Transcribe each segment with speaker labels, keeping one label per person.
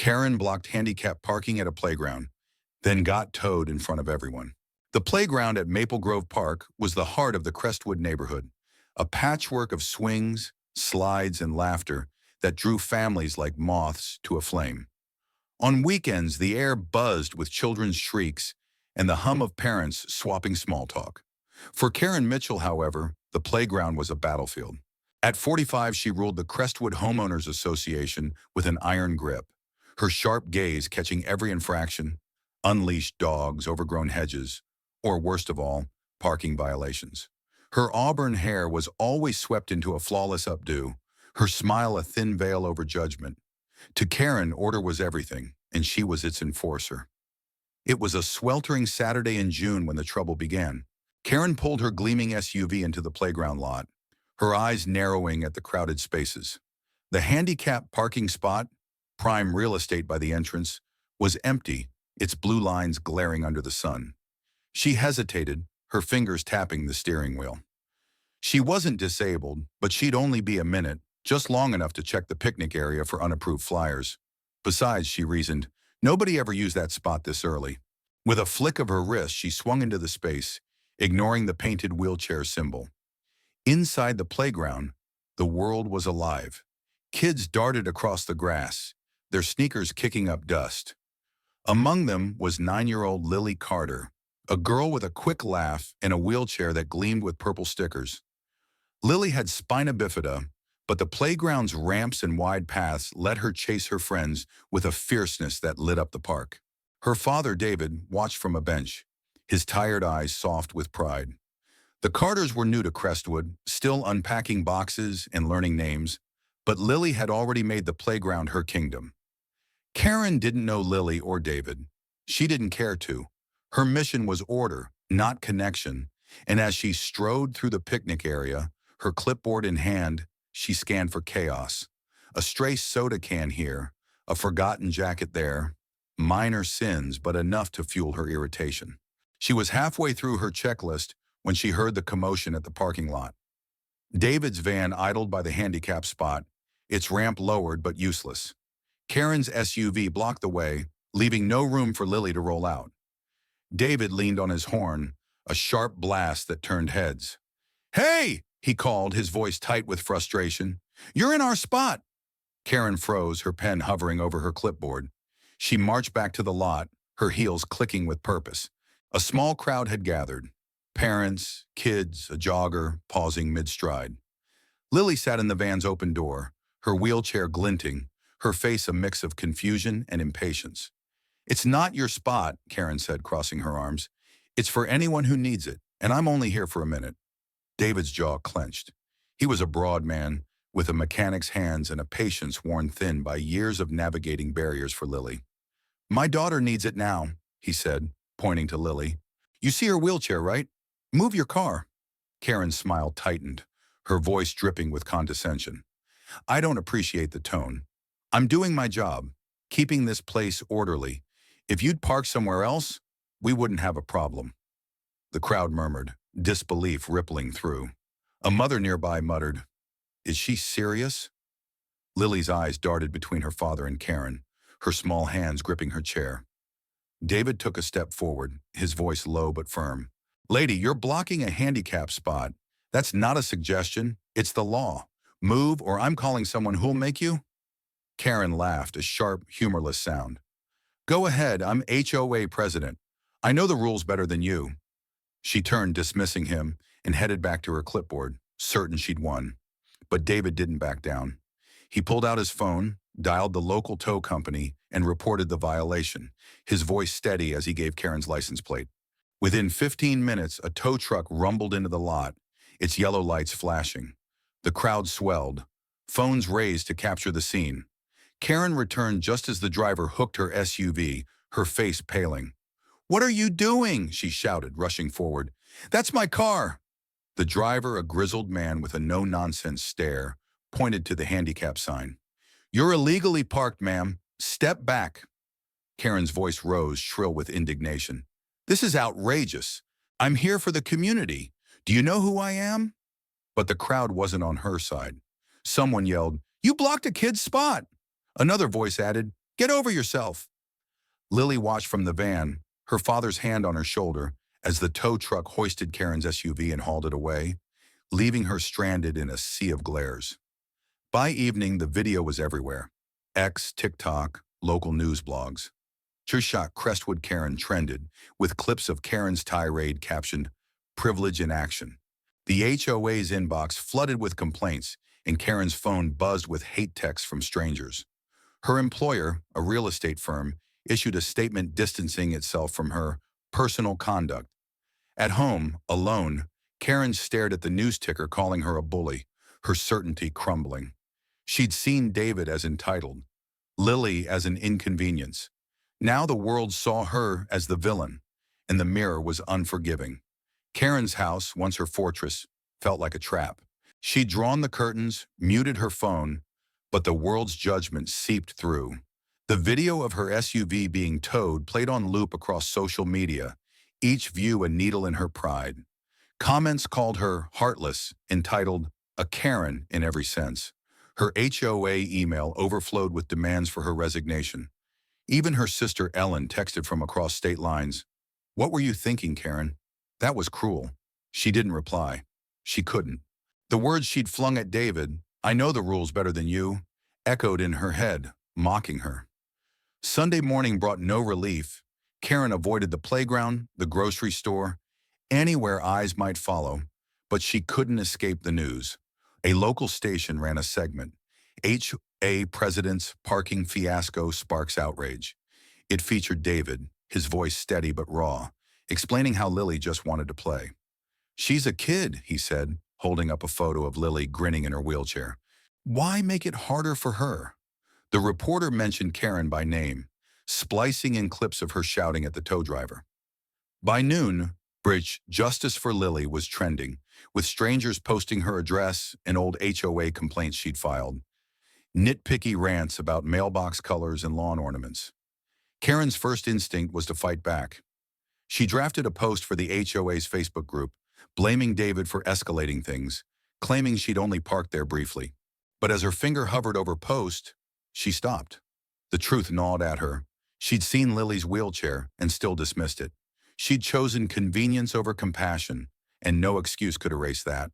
Speaker 1: Karen blocked handicap parking at a playground, then got towed in front of everyone. The playground at Maple Grove Park was the heart of the Crestwood neighborhood, a patchwork of swings, slides, and laughter that drew families like moths to a flame. On weekends, the air buzzed with children's shrieks and the hum of parents swapping small talk. For Karen Mitchell, however, the playground was a battlefield. At 45, she ruled the Crestwood Homeowners Association with an iron grip, her sharp gaze catching every infraction: unleashed dogs, overgrown hedges, or worst of all, parking violations. Her auburn hair was always swept into a flawless updo, her smile a thin veil over judgment. To Karen, order was everything, and she was its enforcer. It was a sweltering Saturday in June when the trouble began. Karen pulled her gleaming SUV into the playground lot, her eyes narrowing at the crowded spaces. The handicap parking spot, prime real estate by the entrance, was empty, its blue lines glaring under the sun. She hesitated, her fingers tapping the steering wheel. She wasn't disabled, but she'd only be a minute, just long enough to check the picnic area for unapproved flyers. Besides, she reasoned, nobody ever used that spot this early. With a flick of her wrist, she swung into the space, ignoring the painted wheelchair symbol. Inside the playground, the world was alive. Kids darted across the grass, their sneakers kicking up dust. Among them was 9-year-old Lily Carter, a girl with a quick laugh and a wheelchair that gleamed with purple stickers. Lily had spina bifida, but the playground's ramps and wide paths let her chase her friends with a fierceness that lit up the park. Her father, David, watched from a bench, his tired eyes soft with pride. The Carters were new to Crestwood, still unpacking boxes and learning names, but Lily had already made the playground her kingdom. Karen didn't know Lily or David. She didn't care to. Her mission was order, not connection, and as she strode through the picnic area, her clipboard in hand, she scanned for chaos. A stray soda can here, a forgotten jacket there. Minor sins, but enough to fuel her irritation. She was halfway through her checklist when she heard the commotion at the parking lot. David's van idled by the handicap spot, its ramp lowered but useless. Karen's SUV blocked the way, leaving no room for Lily to roll out. David leaned on his horn, a sharp blast that turned heads. "Hey!" he called, his voice tight with frustration. "You're in our spot!" Karen froze, her pen hovering over her clipboard. She marched back to the lot, her heels clicking with purpose. A small crowd had gathered. Parents, kids, a jogger, pausing mid-stride. Lily sat in the van's open door, her wheelchair glinting, her face a mix of confusion and impatience. "It's not your spot," Karen said, crossing her arms. "It's for anyone who needs it, and I'm only here for a minute." David's jaw clenched. He was a broad man, with a mechanic's hands and a patience worn thin by years of navigating barriers for Lily. "My daughter needs it now," he said, pointing to Lily. "You see her wheelchair, right? Move your car." Karen's smile tightened, her voice dripping with condescension. "I don't appreciate the tone. I'm doing my job, keeping this place orderly. If you'd park somewhere else, we wouldn't have a problem." The crowd murmured, disbelief rippling through. A mother nearby muttered, "Is she serious?" Lily's eyes darted between her father and Karen, her small hands gripping her chair. David took a step forward, his voice low but firm. "Lady, you're blocking a handicap spot. That's not a suggestion, it's the law. Move or I'm calling someone who'll make you." Karen laughed, a sharp, humorless sound. "Go ahead, I'm HOA president. I know the rules better than you." She turned, dismissing him, and headed back to her clipboard, certain she'd won. But David didn't back down. He pulled out his phone, dialed the local tow company, and reported the violation, his voice steady as he gave Karen's license plate. Within 15 minutes, a tow truck rumbled into the lot, its yellow lights flashing. The crowd swelled, phones raised to capture the scene. Karen returned just as the driver hooked her SUV, her face paling. "What are you doing?" she shouted, rushing forward. "That's my car." The driver, a grizzled man with a no-nonsense stare, pointed to the handicap sign. "You're illegally parked, ma'am. Step back." Karen's voice rose, shrill with indignation. "This is outrageous. I'm here for the community. Do you know who I am?" But the crowd wasn't on her side. Someone yelled, "You blocked a kid's spot." Another voice added, Get over yourself. Lily watched from the van, her father's hand on her shoulder, as the tow truck hoisted Karen's SUV and hauled it away, leaving her stranded in a sea of glares. By evening, the video was everywhere. X, TikTok, local news blogs. Shot Crestwood Karen trended, with clips of Karen's tirade captioned, "Privilege in Action." The HOA's inbox flooded with complaints, and Karen's phone buzzed with hate texts from strangers. Her employer, a real estate firm, issued a statement distancing itself from her personal conduct. At home, alone, Karen stared at the news ticker calling her a bully, her certainty crumbling. She'd seen David as entitled, Lily as an inconvenience. Now the world saw her as the villain, and the mirror was unforgiving. Karen's house, once her fortress, felt like a trap. She'd drawn the curtains, muted her phone, but the world's judgment seeped through. The video of her SUV being towed played on loop across social media, each view a needle in her pride. Comments called her heartless, entitled a Karen in every sense. Her HOA email overflowed with demands for her resignation. Even her sister Ellen texted from across state lines, "What were you thinking, Karen? That was cruel." She didn't reply. She couldn't. The words she'd flung at David, "I know the rules better than you," echoed in her head, mocking her. Sunday morning brought no relief. Karen avoided the playground, the grocery store, anywhere eyes might follow, but she couldn't escape the news. A local station ran a segment, HOA President's Parking Fiasco Sparks Outrage. It featured David, his voice steady but raw, explaining how Lily just wanted to play. "She's a kid," he said, holding up a photo of Lily grinning in her wheelchair. "Why make it harder for her?" The reporter mentioned Karen by name, splicing in clips of her shouting at the tow driver. By noon, Bridge Justice for Lily was trending, with strangers posting her address and old HOA complaints she'd filed. Nitpicky rants about mailbox colors and lawn ornaments. Karen's first instinct was to fight back. She drafted a post for the HOA's Facebook group, blaming David for escalating things, claiming she'd only parked there briefly. But as her finger hovered over post, she stopped. The truth gnawed at her. She'd seen Lily's wheelchair and still dismissed it. She'd chosen convenience over compassion, and no excuse could erase that.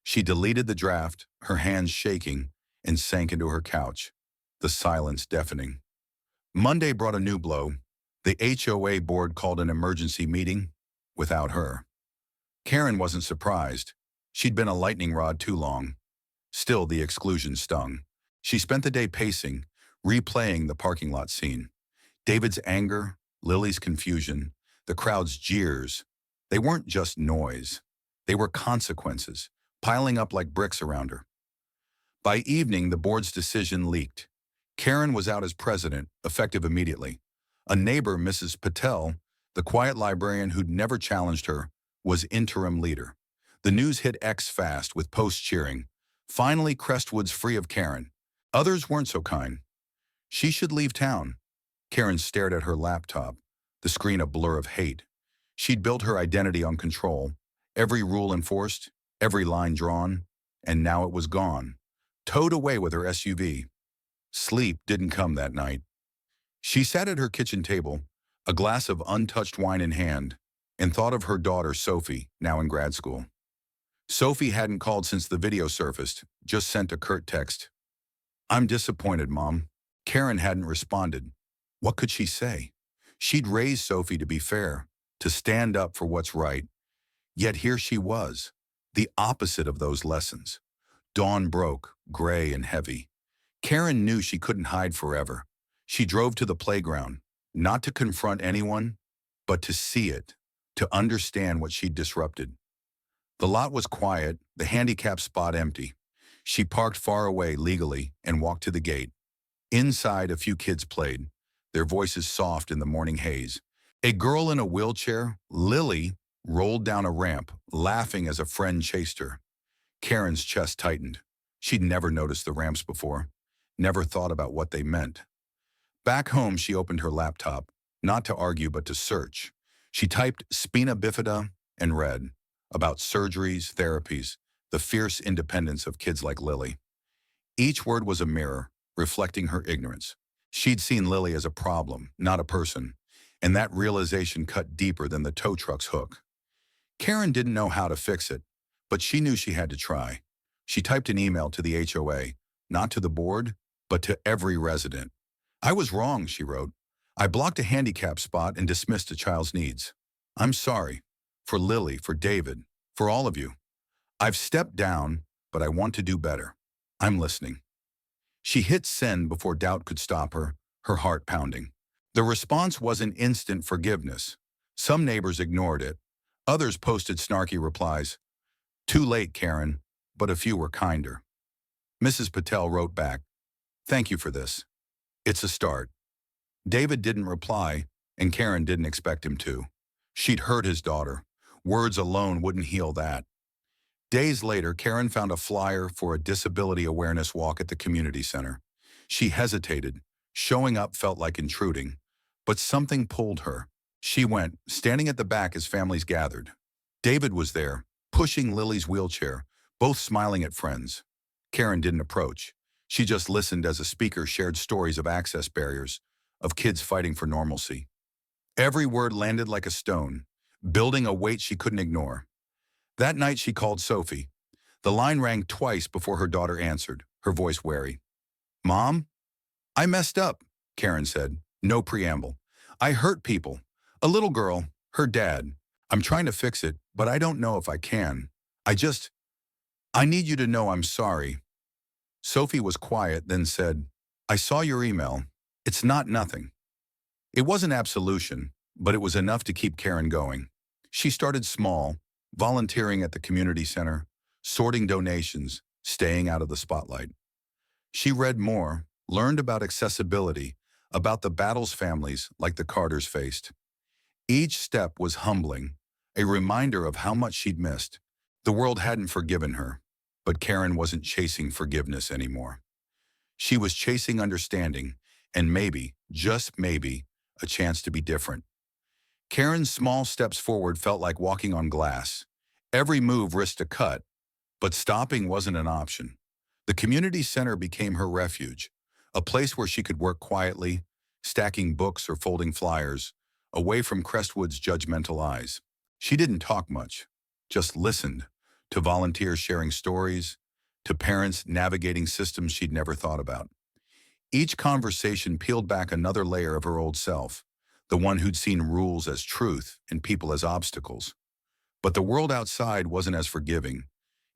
Speaker 1: She deleted the draft, her hands shaking, and sank into her couch, the silence deafening. Monday brought a new blow. The HOA board called an emergency meeting without her. Karen wasn't surprised. She'd been a lightning rod too long. Still, the exclusion stung. She spent the day pacing, replaying the parking lot scene. David's anger, Lily's confusion, the crowd's jeers. They weren't just noise. They were consequences, piling up like bricks around her. By evening, the board's decision leaked. Karen was out as president, effective immediately. A neighbor, Mrs. Patel, the quiet librarian who'd never challenged her, was interim leader. The news hit X fast with posts cheering, "Finally, Crestwood's free of Karen." Others weren't so kind. She should leave town. Karen stared at her laptop, the screen a blur of hate. She'd built her identity on control, every rule enforced, every line drawn, and now it was gone, towed away with her SUV. Sleep didn't come that night. She sat at her kitchen table, a glass of untouched wine in hand, and thought of her daughter, Sophie, now in grad school. Sophie hadn't called since the video surfaced, just sent a curt text. "I'm disappointed, Mom." Karen hadn't responded. What could she say? She'd raised Sophie to be fair, to stand up for what's right. Yet here she was, the opposite of those lessons. Dawn broke, gray and heavy. Karen knew she couldn't hide forever. She drove to the playground, not to confront anyone, but to see it, to understand what she'd disrupted. The lot was quiet, the handicap spot empty. She parked far away legally and walked to the gate. Inside, a few kids played, their voices soft in the morning haze. A girl in a wheelchair, Lily, rolled down a ramp, laughing as a friend chased her. Karen's chest tightened. She'd never noticed the ramps before, never thought about what they meant. Back home, she opened her laptop, not to argue but to search. She typed spina bifida and read about surgeries, therapies, the fierce independence of kids like Lily. Each word was a mirror, reflecting her ignorance. She'd seen Lily as a problem, not a person, and that realization cut deeper than the tow truck's hook. Karen didn't know how to fix it, but she knew she had to try. She typed an email to the HOA, not to the board, but to every resident. "I was wrong," she wrote. "I blocked a handicap spot and dismissed a child's needs. I'm sorry. For Lily, for David, for all of you. I've stepped down, but I want to do better. I'm listening." She hit send before doubt could stop her, her heart pounding. The response wasn't instant forgiveness. Some neighbors ignored it. Others posted snarky replies. "Too late, Karen," but a few were kinder. Mrs. Patel wrote back, "Thank you for this. It's a start." David didn't reply, and Karen didn't expect him to. She'd hurt his daughter. Words alone wouldn't heal that. Days later, Karen found a flyer for a disability awareness walk at the community center. She hesitated. Showing up felt like intruding. But something pulled her. She went, standing at the back as families gathered. David was there, pushing Lily's wheelchair, both smiling at friends. Karen didn't approach. She just listened as a speaker shared stories of access barriers, of kids fighting for normalcy. Every word landed like a stone, building a weight she couldn't ignore. That night she called Sophie. The line rang twice before her daughter answered, her voice wary. "Mom? I messed up," Karen said, no preamble. "I hurt people. A little girl, her dad. I'm trying to fix it, but I don't know if I can. I need you to know I'm sorry." Sophie was quiet, then said, "I saw your email. It's not nothing." It wasn't absolution, but it was enough to keep Karen going. She started small, volunteering at the community center, sorting donations, staying out of the spotlight. She read more, learned about accessibility, about the battles families like the Carters faced. Each step was humbling, a reminder of how much she'd missed. The world hadn't forgiven her, but Karen wasn't chasing forgiveness anymore. She was chasing understanding, and maybe, just maybe, a chance to be different. Karen's small steps forward felt like walking on glass. Every move risked a cut, but stopping wasn't an option. The community center became her refuge, a place where she could work quietly, stacking books or folding flyers, away from Crestwood's judgmental eyes. She didn't talk much, just listened, to volunteers sharing stories, to parents navigating systems she'd never thought about. Each conversation peeled back another layer of her old self, the one who'd seen rules as truth and people as obstacles. But the world outside wasn't as forgiving,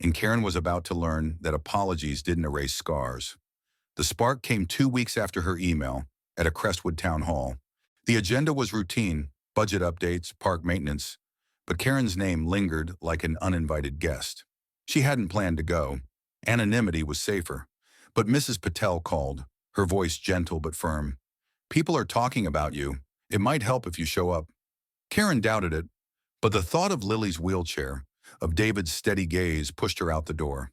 Speaker 1: and Karen was about to learn that apologies didn't erase scars. The spark came 2 weeks after her email at a Crestwood town hall. The agenda was routine, budget updates, park maintenance, but Karen's name lingered like an uninvited guest. She hadn't planned to go. Anonymity was safer. But Mrs. Patel called, her voice gentle but firm. "People are talking about you. It might help if you show up." Karen doubted it, but the thought of Lily's wheelchair, of David's steady gaze, pushed her out the door.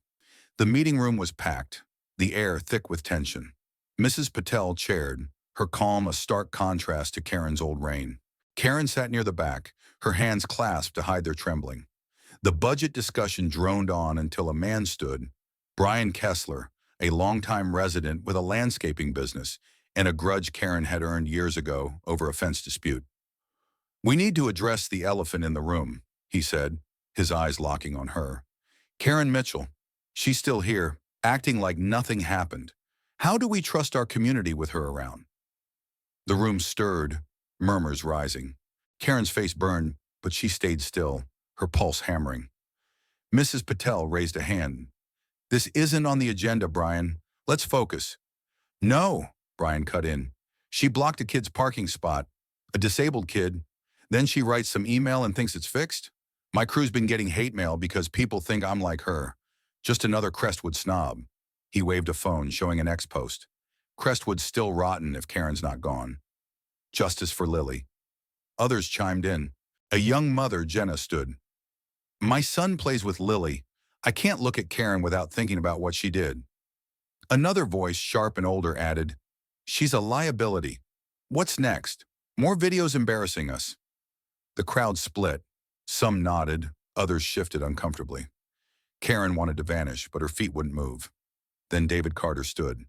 Speaker 1: The meeting room was packed, the air thick with tension. Mrs. Patel chaired, her calm a stark contrast to Karen's old reign. Karen sat near the back, her hands clasped to hide their trembling. The budget discussion droned on until a man stood, Brian Kessler, a longtime resident with a landscaping business and a grudge Karen had earned years ago over a fence dispute. "We need to address the elephant in the room," he said, his eyes locking on her. "Karen Mitchell. She's still here, acting like nothing happened. How do we trust our community with her around?" The room stirred, murmurs rising. Karen's face burned, but she stayed still, her pulse hammering. Mrs. Patel raised a hand. "This isn't on the agenda, Brian. Let's focus." "No," Brian cut in. "She blocked a kid's parking spot, a disabled kid. Then she writes some email and thinks it's fixed. My crew's been getting hate mail because people think I'm like her. Just another Crestwood snob." He waved a phone, showing an X-post. "Crestwood's still rotten if Karen's not gone. Justice for Lily." Others chimed in. A young mother, Jenna, stood. "My son plays with Lily. I can't look at Karen without thinking about what she did." Another voice, sharp and older, added, "She's a liability. What's next? More videos embarrassing us." The crowd split. Some nodded, others shifted uncomfortably. Karen wanted to vanish, but her feet wouldn't move. Then David Carter stood.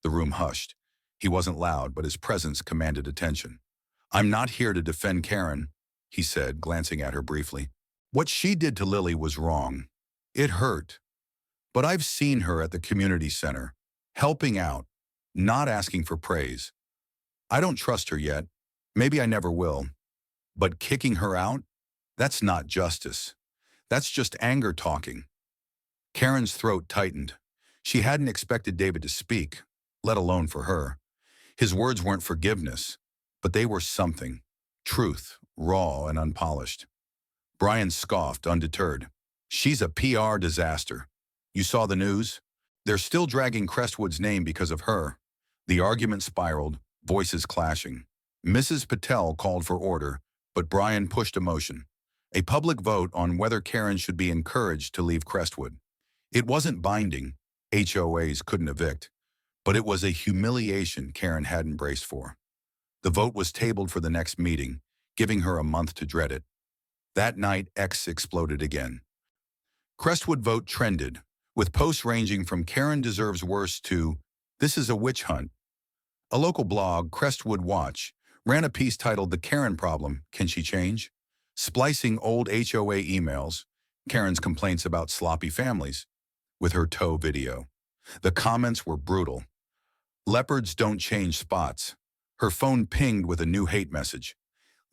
Speaker 1: The room hushed. He wasn't loud, but his presence commanded attention. "I'm not here to defend Karen," he said, glancing at her briefly. "What she did to Lily was wrong. It hurt. But I've seen her at the community center, helping out, not asking for praise. I don't trust her yet. Maybe I never will. But kicking her out? That's not justice. That's just anger talking." Karen's throat tightened. She hadn't expected David to speak, let alone for her. His words weren't forgiveness, but they were something. Truth, raw and unpolished. Brian scoffed, undeterred. "She's a PR disaster. You saw the news? They're still dragging Crestwood's name because of her." The argument spiraled, voices clashing. Mrs. Patel called for order, but Brian pushed a motion. A public vote on whether Karen should be encouraged to leave Crestwood. It wasn't binding. HOAs couldn't evict. But it was a humiliation Karen hadn't braced for. The vote was tabled for the next meeting, giving her a month to dread it. That night, X exploded again. Crestwood vote trended, with posts ranging from "Karen deserves worse" to "This is a witch hunt." A local blog, Crestwood Watch, ran a piece titled "The Karen Problem, Can She Change?" splicing old HOA emails, Karen's complaints about sloppy families, with her toe video. The comments were brutal. "Leopards don't change spots." Her phone pinged with a new hate message.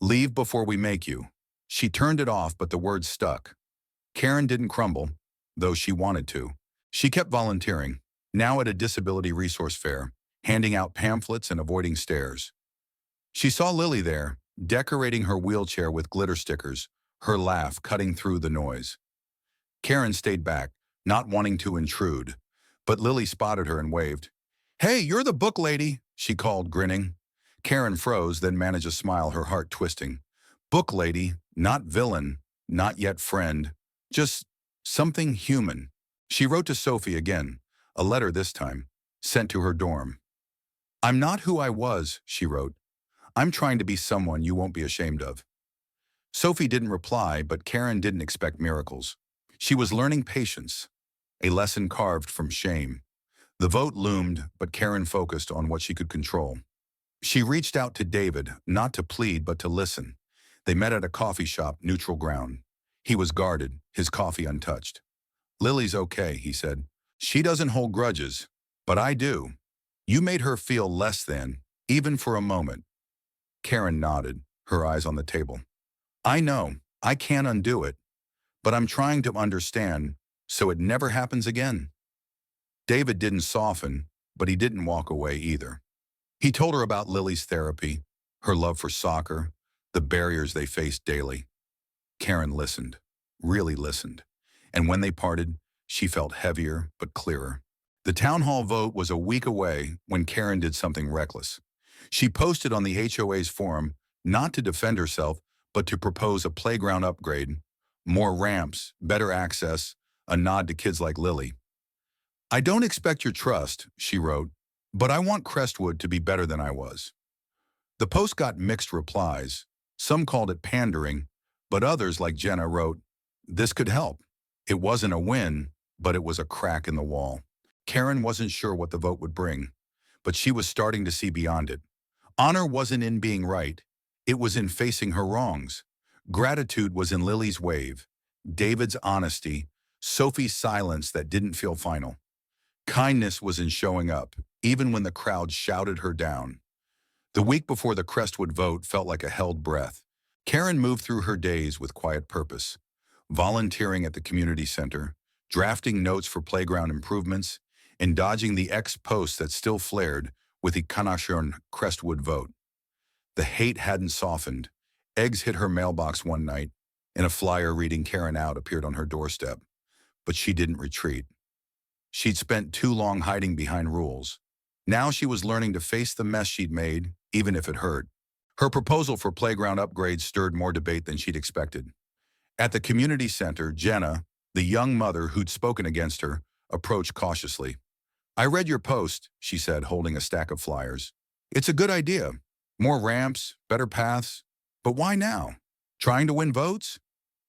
Speaker 1: "Leave before we make you." She turned it off, but the words stuck. Karen didn't crumble, though she wanted to. She kept volunteering, now at a disability resource fair, handing out pamphlets and avoiding stares. She saw Lily there, decorating her wheelchair with glitter stickers, her laugh cutting through the noise. Karen stayed back, not wanting to intrude, but Lily spotted her and waved. "Hey, you're the book lady," she called, grinning. Karen froze, then managed a smile, her heart twisting. Book lady, not villain, not yet friend, just something human. She wrote to Sophie again, a letter this time, sent to her dorm. "I'm not who I was," she wrote. "I'm trying to be someone you won't be ashamed of." Sophie didn't reply, but Karen didn't expect miracles. She was learning patience, a lesson carved from shame. The vote loomed, but Karen focused on what she could control. She reached out to David, not to plead, but to listen. They met at a coffee shop, neutral ground. He was guarded, his coffee untouched. "Lily's okay," he said. "She doesn't hold grudges, but I do. You made her feel less than, even for a moment." Karen nodded, her eyes on the table. "I know, I can't undo it, but I'm trying to understand so it never happens again." David didn't soften, but he didn't walk away either. He told her about Lily's therapy, her love for soccer, the barriers they faced daily. Karen listened, really listened, and when they parted, she felt heavier but clearer. The town hall vote was a week away when Karen did something reckless. She posted on the HOA's forum not to defend herself, but to propose a playground upgrade, more ramps, better access, a nod to kids like Lily. "I don't expect your trust," she wrote, "but I want Crestwood to be better than I was." The post got mixed replies. Some called it pandering, but others, like Jenna, wrote, "This could help." It wasn't a win, but it was a crack in the wall. Karen wasn't sure what the vote would bring, but she was starting to see beyond it. Honor wasn't in being right. It was in facing her wrongs. Gratitude was in Lily's wave, David's honesty, Sophie's silence that didn't feel final. Kindness was in showing up, even when the crowd shouted her down. The week before the Crestwood vote felt like a held breath. Karen moved through her days with quiet purpose, volunteering at the community center, drafting notes for playground improvements, and dodging the X posts that still flared with the Kanashern Crestwood vote. The hate hadn't softened. Eggs hit her mailbox one night, and a flyer reading Karen out appeared on her doorstep. But she didn't retreat. She'd spent too long hiding behind rules. Now she was learning to face the mess she'd made, even if it hurt. Her proposal for playground upgrades stirred more debate than she'd expected. At the community center, Jenna, the young mother who'd spoken against her, approached cautiously. "I read your post," she said, holding a stack of flyers. "It's a good idea. More ramps, better paths. But why now? Trying to win votes?"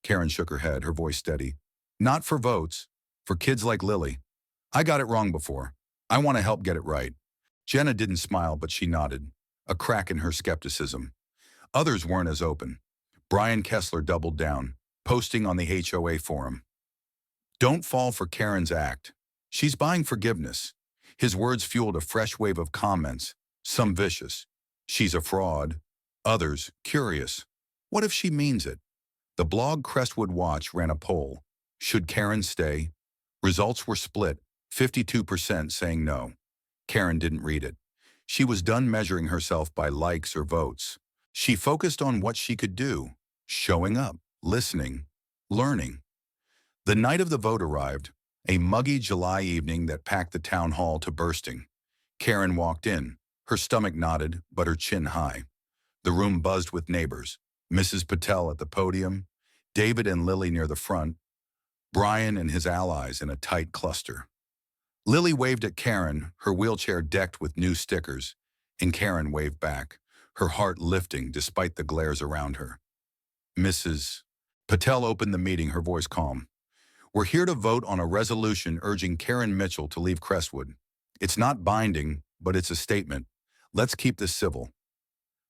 Speaker 1: Karen shook her head, her voice steady. "Not for votes. For kids like Lily. I got it wrong before. I want to help get it right." Jenna didn't smile, but she nodded, a crack in her skepticism. Others weren't as open. Brian Kessler doubled down, posting on the HOA forum. Don't fall for Karen's act. She's buying forgiveness. His words fueled a fresh wave of comments, some vicious. She's a fraud. Others, curious. What if she means it? The blog Crestwood Watch ran a poll. Should Karen stay? Results were split, 52% saying no. Karen didn't read it. She was done measuring herself by likes or votes. She focused on what she could do, showing up, listening, learning. The night of the vote arrived, a muggy July evening that packed the town hall to bursting. Karen walked in, her stomach knotted, but her chin high. The room buzzed with neighbors, Mrs. Patel at the podium, David and Lily near the front, Brian and his allies in a tight cluster. Lily waved at Karen, her wheelchair decked with new stickers, and Karen waved back, her heart lifting despite the glares around her. Mrs. Patel opened the meeting, her voice calm. We're here to vote on a resolution urging Karen Mitchell to leave Crestwood. It's not binding, but it's a statement. Let's keep this civil.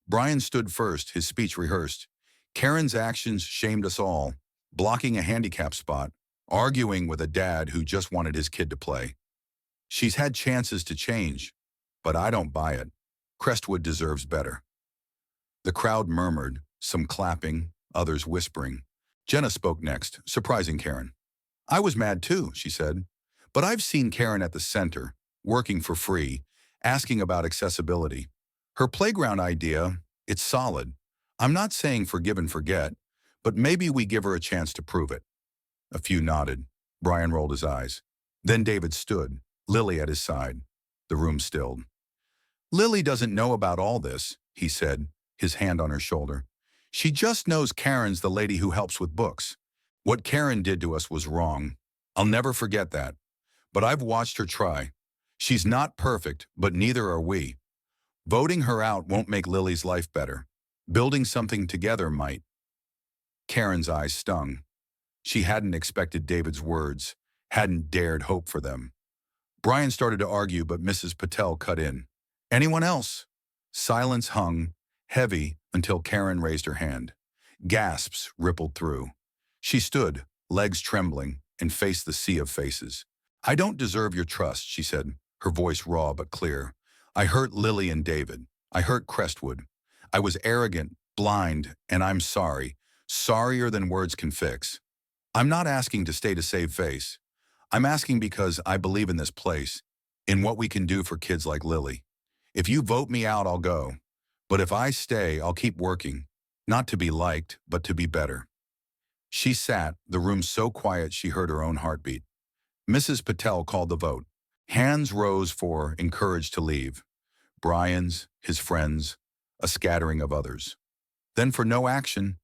Speaker 1: Brian stood first, his speech rehearsed. Karen's actions shamed us all, blocking a handicap spot, arguing with a dad who just wanted his kid to play. She's had chances to change, but I don't buy it. Crestwood deserves better. The crowd murmured, some clapping, others whispering. Jenna spoke next, surprising Karen. I was mad too, she said. But I've seen Karen at the center, working for free, asking about accessibility. Her playground idea, it's solid. I'm not saying forgive and forget, but maybe we give her a chance to prove it. A few nodded. Brian rolled his eyes. Then David stood, Lily at his side. The room stilled. Lily doesn't know about all this, he said, his hand on her shoulder. She just knows Karen's the lady who helps with books. What Karen did to us was wrong. I'll never forget that. But I've watched her try. She's not perfect, but neither are we. Voting her out won't make Lily's life better. Building something together might. Karen's eyes stung. She hadn't expected David's words, hadn't dared hope for them. Brian started to argue, but Mrs. Patel cut in. Anyone else? Silence hung, heavy, until Karen raised her hand. Gasps rippled through. She stood, legs trembling, and faced the sea of faces. I don't deserve your trust, she said, her voice raw but clear. I hurt Lily and David. I hurt Crestwood. I was arrogant, blind, and I'm sorry. Sorrier than words can fix. I'm not asking to stay to save face. I'm asking because I believe in this place, in what we can do for kids like Lily. If you vote me out, I'll go. But if I stay, I'll keep working. Not to be liked, but to be better. She sat, the room so quiet she heard her own heartbeat. Mrs. Patel called the vote. Hands rose for encouraged to leave. Brian's, his friends, a scattering of others. Then for no action,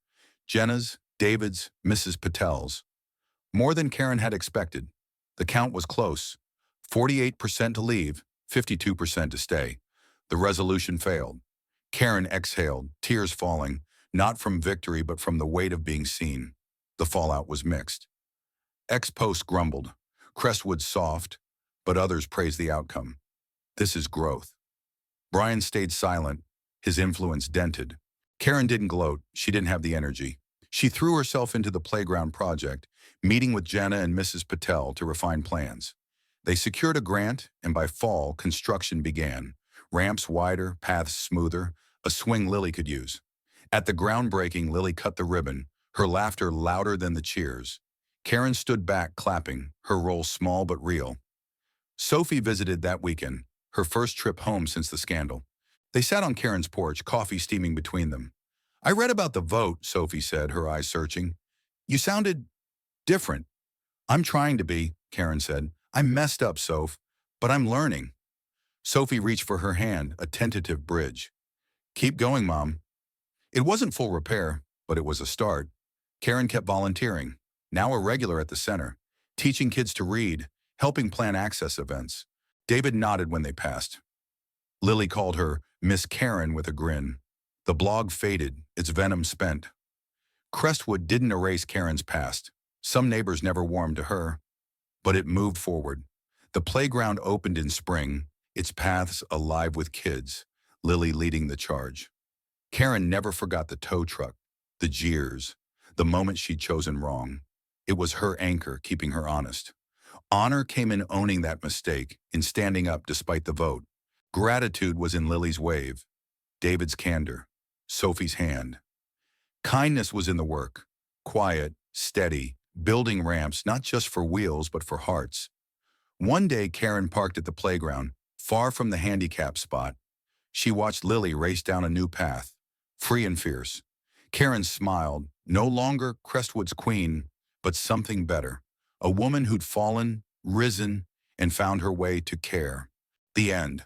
Speaker 1: Jenna's, David's, Mrs. Patel's. More than Karen had expected. The count was close. 48% to leave, 52% to stay. The resolution failed. Karen exhaled, tears falling, not from victory but from the weight of being seen. The fallout was mixed. Ex-post grumbled. Crestwood soft, but others praised the outcome. This is growth. Brian stayed silent, his influence dented. Karen didn't gloat, she didn't have the energy. She threw herself into the playground project, meeting with Jenna and Mrs. Patel to refine plans. They secured a grant, and by fall, construction began. Ramps wider, paths smoother, a swing Lily could use. At the groundbreaking, Lily cut the ribbon, her laughter louder than the cheers. Karen stood back, clapping, her role small but real. Sophie visited that weekend, her first trip home since the scandal. They sat on Karen's porch, coffee steaming between them. I read about the vote, Sophie said, her eyes searching. You sounded different. I'm trying to be, Karen said. I messed up, Soph, but I'm learning. Sophie reached for her hand, a tentative bridge. Keep going, Mom. It wasn't full repair, but it was a start. Karen kept volunteering, now a regular at the center, teaching kids to read, helping plan access events. David nodded when they passed. Lily called her Miss Karen with a grin. The blog faded, its venom spent. Crestwood didn't erase Karen's past. Some neighbors never warmed to her. But it moved forward. The playground opened in spring, its paths alive with kids, Lily leading the charge. Karen never forgot the tow truck, the jeers, the moment she'd chosen wrong. It was her anchor keeping her honest. Honor came in owning that mistake, in standing up despite the vote. Gratitude was in Lily's wave, David's candor, Sophie's hand. Kindness was in the work, quiet, steady, building ramps not just for wheels but for hearts. One day Karen parked at the playground, far from the handicap spot. She watched Lily race down a new path, free and fierce. Karen smiled, no longer Crestwood's queen, but something better. A woman who'd fallen, risen, and found her way to care. The end.